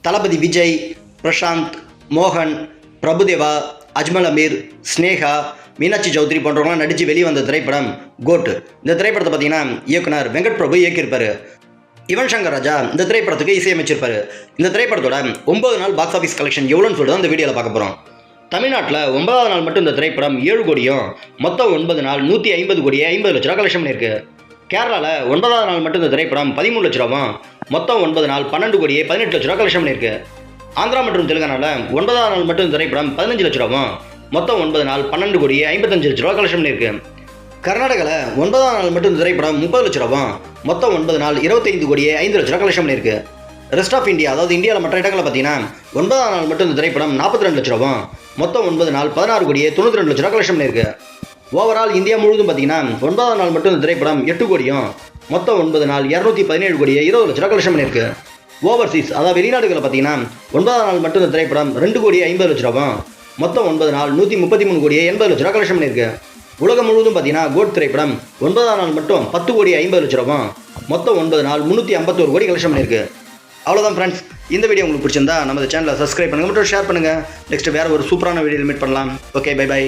தளபதி விஜய், பிரசாந்த், மோகன், பிரபுதேவா, அஜ்மல் அமீர், ஸ்னேகா, மீனாட்சி சௌத்ரி போன்றவங்களாம் நடித்து வெளியே வந்த திரைப்படம் கோட். இந்த திரைப்படத்தை பார்த்தீங்கன்னா இயக்குனர் வெங்கட் பிரபு இயக்கியிருப்பார். யுவன் சங்கர் ராஜா இந்த திரைப்படத்துக்கு இசையமைச்சிருப்பார். இந்த திரைப்படத்தோட 9 நாள் பாக்ஸ் ஆஃபீஸ் கலெக்ஷன் எவ்வளோன்னு சொல்லிட்டு இந்த வீடியோவில் பார்க்க போகிறோம். தமிழ்நாட்டில் 9வது நாள் மட்டும் இந்த திரைப்படம் 7 கோடியும், மொத்தம் 9 நாள் 150 கோடியே 50 லட்ச ரூபா கலெக்ஷன் பண்ணியிருக்கு. கேரளாவில் 9வது நாள் மட்டும் இந்த திரைப்படம் 13 லட்ச ரூபாவும், மொத்தம் 9 நாள் 12 கோடியே 18 லட்ச ரூபா கலெக்ஷன் பண்ணியிருக்கு. ஆந்திரா மற்றும் தெலுங்கானாவில் 9வது நாள் மட்டும் இந்த திரைப்படம் 15 லட்ச ரூபாவும், மொத்தம் 9 நாள் 12 கோடியே 55 லட்ச ரூபா கலெக்ஷன் பண்ணியிருக்கு. கர்நாடகாவில் 9வது நாள் மட்டும் இந்த திரைப்படம் 30 லட்ச ரூபாவும், மொத்தம் 9 நாள் 25 கோடியே 5 லட்ச ரூபா கலெக்ஷன் பண்ணியிருக்கு. ரெஸ்ட் ஆஃப் இந்தியா, அதாவது இந்தியாவில் மற்ற இடங்களில் பார்த்தீங்கன்னா 9வது நாள் மட்டும் இந்த திரைப்படம் 42 லட்ச ரூபாவும், மொத்தம் 9 நாள் 16 கோடியே 92 லட்ச ரூபா கலெக்ஷன் பண்ணியிருக்கு. ஓவரால் இந்தியா முழுவதும் பார்த்தீங்கன்னா 9வது நாள் மட்டும் இந்த திரைப்படம் 8 கோடியும், மொத்தம் 9 நாள் 217 கோடியே 20 லட்ச ரூபா கலெக்ஷன் பண்ணியிருக்கு. ஓவர்சீஸ், அதாவது வெளிநாடுகளில் பார்த்தீங்கன்னா 9வது நாள் மட்டும் இந்த திரைப்படம் 2 கோடியே 50 லட்ச ரூபாவும், மொத்தம் 9 நாள் 133 கோடியே 80 லட்ச ரூபா கலெக்ஷன் பண்ணியிருக்கு. உலகம் முழுவதும் பார்த்தீங்கன்னா கோட் திரைப்படம் 9வது நாள் மட்டும் 10 கோடியே 50 லட்ச ரூபாவும், மொத்தம் 9 நாள் 351 கோடி கலெக்ஷன் பண்ணியிருக்கு. அவ்வளோதான் ஃப்ரெண்ட்ஸ், இந்த வீடியோ உங்களுக்கு பிடிச்சிருந்தா நம்ம சேனலை சப்ஸ்கிரைப் பண்ணுங்கள் மற்றும் ஷேர் பண்ணுங்கள். நெக்ஸ்ட் வேறு ஒரு சூப்பரான வீடியோவில் மீட் பண்ணலாம். Okay, bye by.